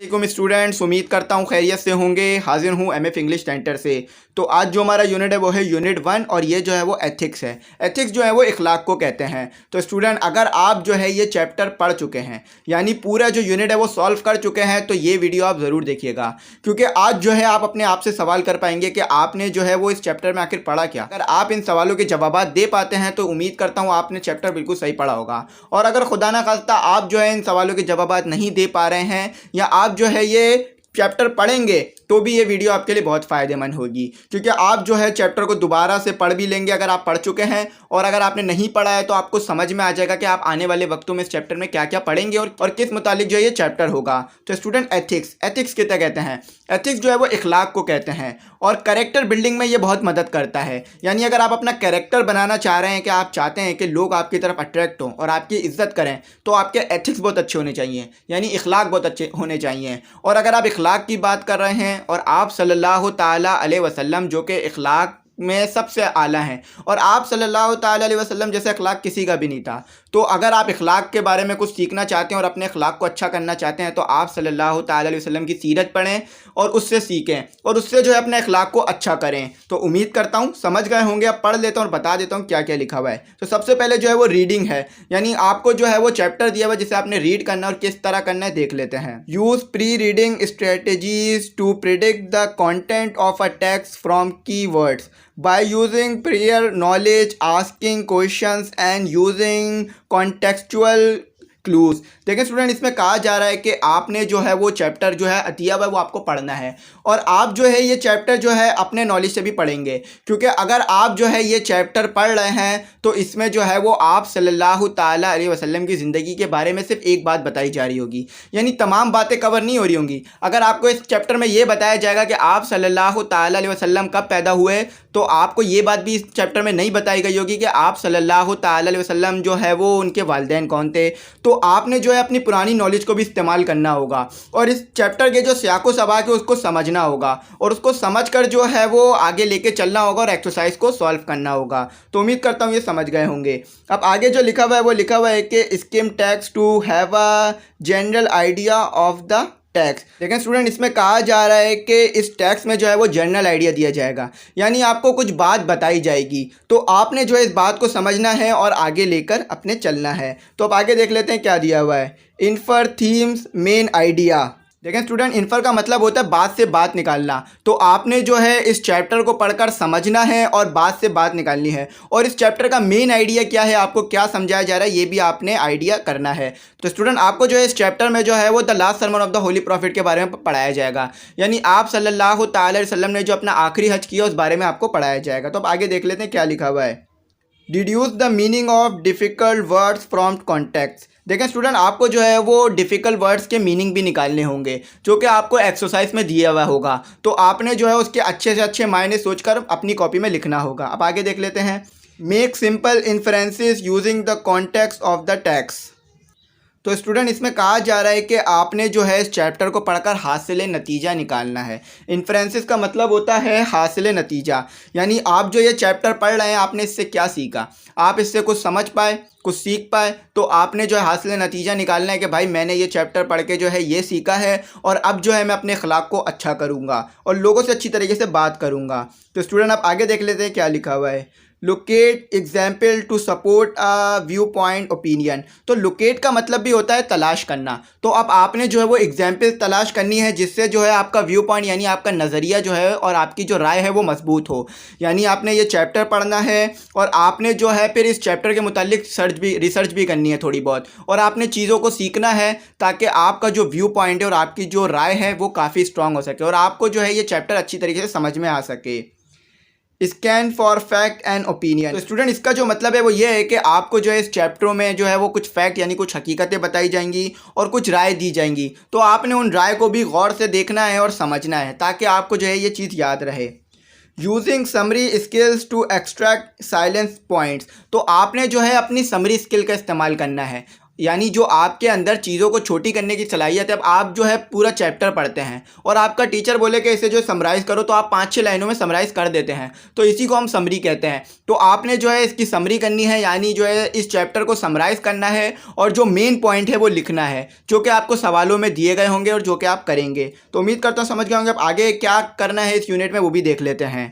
वालेकुम स्टूडेंट्स, उम्मीद करता हूँ खैरियत से होंगे। हाजिर हूँ एमएफ इंग्लिश सेंटर से। तो आज जो हमारा यूनिट है वो है यूनिट 1 और ये जो है वो एथिक्स है। एथिक्स जो है वो इखलाक को कहते हैं। तो स्टूडेंट अगर आप जो है ये चैप्टर पढ़ चुके हैं, यानी पूरा जो यूनिट है वो सॉल्व कर चुके हैं, तो ये वीडियो आप ज़रूर देखिएगा, क्योंकि आज जो है आप अपने आप से सवाल कर पाएंगे कि आपने जो है वो इस चैप्टर में आखिर पढ़ा क्या। अगर आप इन सवालों के जवाब दे पाते हैं तो उम्मीद करता हूँ आपने चैप्टर बिल्कुल सही पढ़ा होगा। और अगर खुदा ना खास्ता आप जो है इन सवालों के जवाब नहीं दे पा रहे हैं या आप जो है ये चैप्टर पढ़ेंगे तो भी ये वीडियो आपके लिए बहुत फ़ायदेमंद होगी, क्योंकि आप जो है चैप्टर को दोबारा से पढ़ भी लेंगे अगर आप पढ़ चुके हैं, और अगर आपने नहीं पढ़ा है तो आपको समझ में आ जाएगा कि आप आने वाले वक्तों में इस चैप्टर में क्या क्या पढ़ेंगे और किस मुतालिक जो है ये चैप्टर होगा। तो स्टूडेंट एथिक्स कितना कहते हैं? एथिक्स जो है वो इखलाक को कहते हैं और कैरेक्टर बिल्डिंग में ये बहुत मदद करता है। यानी अगर आप अपना कैरेक्टर बनाना चाह रहे हैं कि आप चाहते हैं कि लोग आपकी तरफ अट्रैक्ट हों और आपकी इज्जत करें, तो आपके एथिक्स बहुत अच्छे होने चाहिए, यानी इखलाक बहुत अच्छे होने चाहिए। और अगर आप इखलाक की बात कर रहे हैं और आप सल्लल्लाहु ताला अलैहि वसल्लम जो कि इखलाक में सबसे आला हैं, और आप सल्लल्लाहु ताला अलैहि वसल्लम जैसे अखलाक किसी का भी नहीं था, तो अगर आप इखलाक के बारे में कुछ सीखना चाहते हैं और अपने अखलाक को अच्छा करना चाहते हैं तो आप सल्लल्लाहु ताला अलैहि वसल्लम की सीरत पढ़ें और उससे सीखें और उससे जो है अपने अखलाक को अच्छा करें। तो उम्मीद करता हूँ समझ गए होंगे। अब पढ़ लेता हूँ और बता देता हूँ क्या क्या लिखा हुआ है। तो सबसे पहले जो है वो रीडिंग है, यानी आपको जो है वो चैप्टर दिया हुआ है जिसे आपने रीड करना है और किस तरह करना है देख लेते हैं। Use pre reading strategies to predict the content of a text from key words by using prior knowledge, asking questions and using contextual clues. देखिए स्टूडेंट, इसमें कहा जा रहा है कि आपने जो है वो चैप्टर जो है अतिया हुआ है वो आपको पढ़ना है, और आप जो है ये चैप्टर जो है अपने नॉलेज से भी पढ़ेंगे, क्योंकि अगर आप जो है ये चैप्टर पढ़ रहे हैं तो इसमें जो है वो आप सल्लल्लाहु ताला अलैहि वसल्लम की ज़िंदगी के बारे में सिर्फ एक बात बताई जा रही होगी, यानी तमाम बातें कवर नहीं हो रही होंगी। अगर आपको इस चैप्टर में ये बताया जाएगा कि आप सल्लल्लाहु ताला अलैहि वसल्लम कब पैदा हुए, तो आपको ये बात भी इस चैप्टर में नहीं बताई गई होगी कि आप सल्लल्लाहु ताला अलैहि वसल्लम जो है वो उनके वालिदैन कौन थे। तो आपने जो है अपनी पुरानी नॉलेज को भी इस्तेमाल करना होगा और इस चैप्टर के जो सियाको सबाक है उसको समझना होगा और उसको समझकर जो है वो आगे लेके चलना होगा और एक्सरसाइज को सॉल्व करना होगा। तो उम्मीद करता हूँ ये समझ गए होंगे। अब आगे जो लिखा हुआ है वो लिखा हुआ है कि skim text to have a general idea of the text. लेकिन स्टूडेंट, इसमें कहा जा रहा है कि इस टैक्स में जो है वो जनरल आइडिया दिया जाएगा, यानी आपको कुछ बात बताई जाएगी, तो आपने जो है इस बात को समझना है और आगे लेकर अपने चलना है। तो अब आगे देख लेते हैं क्या दिया हुआ है। Infer themes main idea. देखें स्टूडेंट, इन्फर का मतलब होता है बात से बात निकालना। तो आपने जो है इस चैप्टर को पढ़कर समझना है और बात से बात निकालनी है, और इस चैप्टर का मेन आइडिया क्या है, आपको क्या समझाया जा रहा है, ये भी आपने आइडिया करना है। तो स्टूडेंट, आपको जो है इस चैप्टर में जो है वो the last sermon of the holy prophet के बारे में पढ़ाया जाएगा, यानी आप सल्लल्लाहु ताला अलैहि वसल्लम ने जो अपना आखिरी हज किया उस बारे में आपको पढ़ाया जाएगा। तो अब आगे देख लेते हैं क्या लिखा हुआ है। Deduce the meaning of difficult words from context. देखें स्टूडेंट, आपको जो है वो डिफ़िकल्ट वर्ड्स के मीनिंग भी निकालने होंगे जो कि आपको एक्सरसाइज में दिया हुआ होगा, तो आपने जो है उसके अच्छे से अच्छे मायने सोचकर अपनी कॉपी में लिखना होगा। अब आगे देख लेते हैं। Make simple inferences using the context of the text. तो स्टूडेंट, इसमें कहा जा रहा है कि आपने जो है इस चैप्टर को पढ़कर हासिल नतीजा निकालना है। इन्फ्रेंसेस का मतलब होता है हासिल नतीजा, यानी आप जो ये चैप्टर पढ़ रहे हैं आपने इससे क्या सीखा, आप इससे कुछ समझ पाए, कुछ सीख पाए, तो आपने जो है हासिल नतीजा निकालना है कि भाई मैंने ये चैप्टर पढ़ के जो है ये सीखा है और अब जो है मैं अपने अखलाक को अच्छा करूँगा और लोगों से अच्छी तरीके से बात करूँगा। तो स्टूडेंट, आप आगे देख लेते हैं क्या लिखा हुआ है। Locate example to support a view point opinion. तो लोकेट का मतलब भी होता है तलाश करना। तो अब आपने जो है वो एग्जाम्पल तलाश करनी है जिससे जो है आपका व्यू पॉइंट यानी आपका नज़रिया जो है और आपकी जो राय है वो मजबूत हो। यानी आपने ये चैप्टर पढ़ना है और आपने जो है फिर इस चैप्टर के मुतालिक रिसर्च भी करनी है थोड़ी बहुत, और आपने चीज़ों को सीखना है ताकि आपका जो व्यू पॉइंट है और आपकी जो राय है वो काफ़ी स्ट्रांग हो सके और आपको जो है ये चैप्टर अच्छी तरीके से समझ में आ सके। Scan for fact and opinion. तो स्टूडेंट, इसका जो मतलब है वो ये है कि आपको जो है इस चैप्टरों में जो है वो कुछ फैक्ट यानी कुछ हकीकतें बताई जाएंगी और कुछ राय दी जाएंगी, तो आपने उन राय को भी गौर से देखना है और समझना है ताकि आपको जो है ये चीज़ याद रहे। Using summary skills to extract silence points. तो आपने जो है अपनी समरी स्किल का इस्तेमाल करना है, यानी जो आपके अंदर चीज़ों को छोटी करने की सलाहियत है। अब आप जो है पूरा चैप्टर पढ़ते हैं और आपका टीचर बोले कि इसे जो समराइज़ करो, तो आप 5-6 लाइनों में समराइज़ कर देते हैं, तो इसी को हम समरी कहते हैं। तो आपने जो है इसकी समरी करनी है, यानी जो है इस चैप्टर को समराइज़ करना है और जो मेन पॉइंट है वो लिखना है, जो कि आपको सवालों में दिए गए होंगे और जो कि आप करेंगे। तो उम्मीद करता हूँ समझ गए होंगे। अब आगे क्या करना है इस यूनिट में वो भी देख लेते हैं।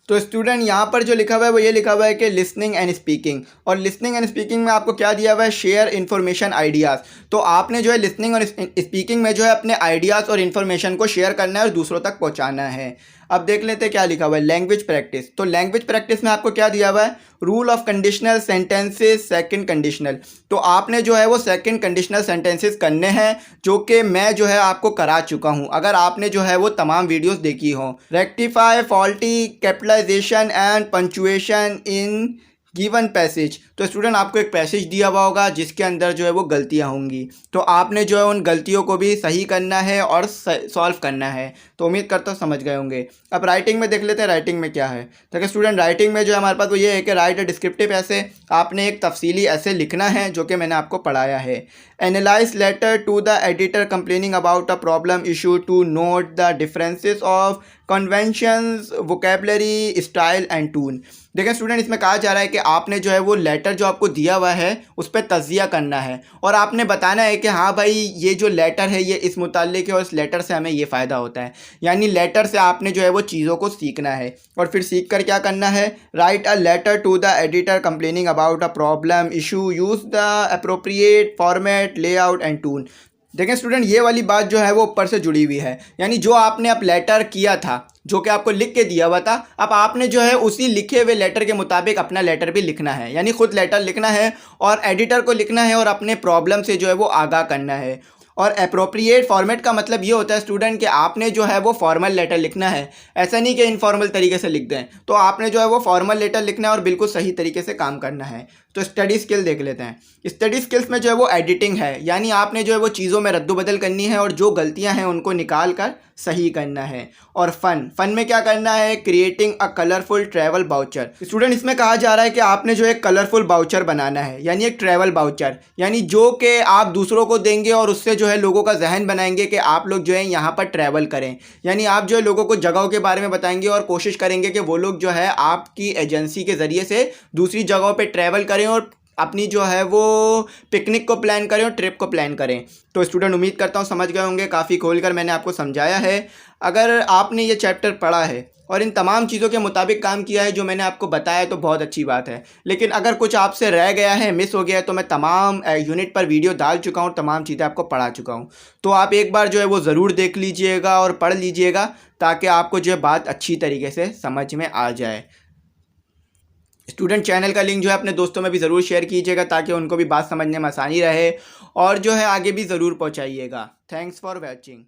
तो स्टूडेंट यहाँ पर जो लिखा हुआ है वो ये लिखा हुआ है कि लिसनिंग एंड स्पीकिंग, और लिसनिंग एंड स्पीकिंग में आपको क्या दिया हुआ है, शेयर इन्फॉर्मेशन आइडियाज़। तो आपने जो है लिसनिंग और स्पीकिंग में जो है अपने आइडियाज़ और इन्फॉर्मेशन को शेयर करना है और दूसरों तक पहुँचाना है। अब देख लेते हैं क्या लिखा हुआ है, लैंग्वेज प्रैक्टिस। तो लैंग्वेज प्रैक्टिस में आपको क्या दिया हुआ है, rule of conditional sentences second conditional. तो आपने जो है वो सेकंड कंडीशनल सेंटेंसेस करने हैं, जो कि मैं जो है आपको करा चुका हूं, अगर आपने जो है वो तमाम वीडियोस देखी हो। Rectify faulty capitalisation and punctuation in given passage. तो स्टूडेंट आपको एक पैसेज दिया हुआ होगा जिसके अंदर जो है वो गलतियां होंगी, तो आपने जो है उन गलतियों को भी सही करना है और सॉल्व करना है। तो उम्मीद करता हूँ समझ गए होंगे। अब राइटिंग में देख लेते हैं राइटिंग में क्या है। देखिए स्टूडेंट, राइटिंग में जो है हमारे पास वो ये है कि राइट अ डिस्क्रिप्टिव ऐसे। आपने एक तफसीली ऐसे लिखना है जो कि मैंने आपको पढ़ाया है। Analyse letter to the editor complaining about a problem issue to note the differences of conventions vocabulary style and tone. देखें स्टूडेंट, इसमें कहा जा रहा है कि आपने जो है वो लेटर जो आपको दिया हुआ है उस पर तज्जिया करना है और आपने बताना है कि हाँ भाई ये जो लेटर है ये इस मुताल्लिक है और इस लेटर से हमें ये फ़ायदा होता है। यानी लेटर से आपने जो है वो चीज़ों को सीखना है और फिर सीख कर क्या करना है, write a letter to the editor complaining about a problem issue, use the appropriate format layout and tone. देखें स्टूडेंट, ये वाली बात जो है वो ऊपर से जुड़ी हुई है, यानी जो आपने अब लेटर किया था जो कि आपको लिख के दिया हुआ था, अब आपने जो है उसी लिखे हुए लेटर के मुताबिक अपना लेटर भी लिखना है, यानी खुद लेटर लिखना है और एडिटर को लिखना है और अपने प्रॉब्लम से जो है वो आगाह करना है। और अप्रोप्रिएट फॉर्मेट का मतलब ये होता है स्टूडेंट कि आपने जो है वो फॉर्मल लेटर लिखना है, ऐसा नहीं कि इनफॉर्मल तरीके से लिख दें। तो आपने जो है वो फॉर्मल लेटर लिखना है और बिल्कुल सही तरीके से काम करना है। तो स्टडी स्किल देख लेते हैं। स्टडी स्किल्स में जो है वो एडिटिंग है, यानी आपने जो है वो चीज़ों में रद्दबदल करनी है और जो गलतियां हैं उनको निकाल कर सही करना है। और फन में क्या करना है, creating a colourful travel brochure. Student, इसमें कहा जा रहा है कि आपने जो एक कलरफुल बाउचर बनाना है, यानी एक ट्रैवल बाउचर, यानी जो कि आप दूसरों को देंगे और उससे जो है लोगों का जहन बनाएंगे कि आप लोग जो है यहाँ पर ट्रैवल करें। यानी आप जो है लोगों को जगहों के बारे में बताएंगे और कोशिश करेंगे कि वो लोग जो है आपकी एजेंसी के ज़रिए से दूसरी जगहों पर ट्रैवल करें और अपनी जो है वो पिकनिक को प्लान करें और ट्रिप को प्लान करें। तो स्टूडेंट, उम्मीद करता हूँ समझ गए होंगे, काफ़ी खोलकर मैंने आपको समझाया है। अगर आपने ये चैप्टर पढ़ा है और इन तमाम चीज़ों के मुताबिक काम किया है जो मैंने आपको बताया है तो बहुत अच्छी बात है, लेकिन अगर कुछ आपसे रह गया है, मिस हो गया है, तो मैं तमाम यूनिट पर वीडियो डाल चुका हूँ, तमाम चीज़ें आपको पढ़ा चुका हूँ। तो आप एक बार जो है वो ज़रूर देख लीजिएगा और पढ़ लीजिएगा ताकि आपको जो है बात अच्छी तरीके से समझ में आ जाए। स्टूडेंट, चैनल का लिंक जो है अपने दोस्तों में भी ज़रूर शेयर कीजिएगा ताकि उनको भी बात समझने में आसानी रहे और जो है आगे भी ज़रूर पहुंचाइएगा। Thanks for watching.